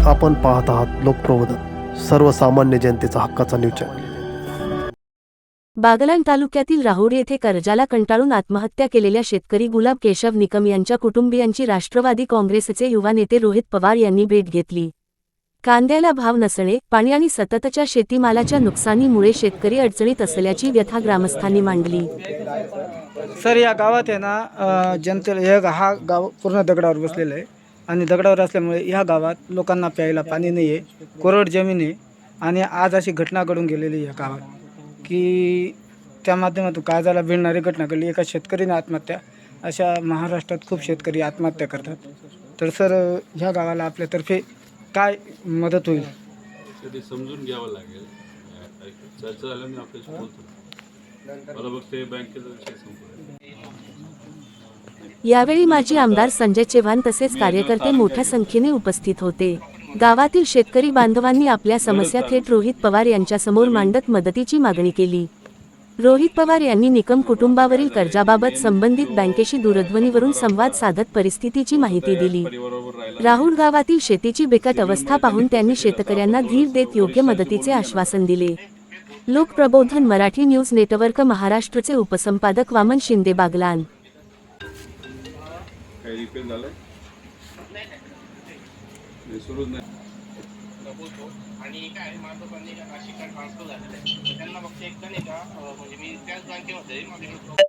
आपण पाहत आहात लोकप्रबोधन, सर्वसामान्य जनतेचा हक्काचा न्यूज चॅनल। बागलाण तालुक्यातील राहुरी येथे कर्जाला कंटाळून आत्महत्या केलेल्या शेतकरी गुलाब केशव निकम यांच्या कुटुंबियांची राष्ट्रवादी काँग्रेसचे युवा नेते रोहित पवार यांनी भेट घेतली। कांद्याला भाव नसणे, पाणी आणि सततच्या शेतीमालाच्या नुकसानीमुळे शेतकरी अडचणीत असल्याची व्यथा ग्रामस्थांनी मांडली। सर, या गावात आहे ना, जनतेला हा गाव पूर्ण दगडावर बसलेलं आहे आणि दगडावर असल्यामुळे ह्या गावात लोकांना प्यायला पाणी नाही आहे, कोरड जमीन आहे। आणि आज अशी घटना घडून गेलेली या गावात की त्या माध्यमातून काळजाला भिडणारी घटना घडली। एका शेतकरीने आत्महत्या, अशा महाराष्ट्रात खूप शेतकरी आत्महत्या करतात। तर सर, ह्या गावाला आपल्यातर्फे काय मदत होईल ते समजून घ्यावं लागेल। चर्चा झाल्याने आपल्याशी बोलतो, मला बघते बँकेचा विषय संपला। यावेळी माजी आमदार संजय चव्हाण तसेच कार्यकर्ते मोठ्या संख्येने उपस्थित होते। गावातील शेतकरी बांधवांनी आपल्या समस्या थेट रोहित पवार यांच्यासमोर मांडत मदतीची मागणी केली। रोहित पवार यांनी निकम कुटुंबावरील कर्जाबाबत संबंधित बँकेशी दूरध्वनीवरून संवाद साधत परिस्थितीची माहिती दिली। राहुल गावातील शेतीची बिकट अवस्था पाहून त्यांनी शेतकऱ्यांना धीर देत योग्य मदतीचे आश्वासन दिले। लोकप्रबोधन मराठी न्यूज नेटवर्क महाराष्ट्रचे उपसंपादक वामन शिंदे, बागलाण। आणि काय माझं पण नाशिकला ट्रान्सफर झालेलं आहे, त्यांना फक्त एकदा नाही का, म्हणजे मी त्याच बँकेमध्ये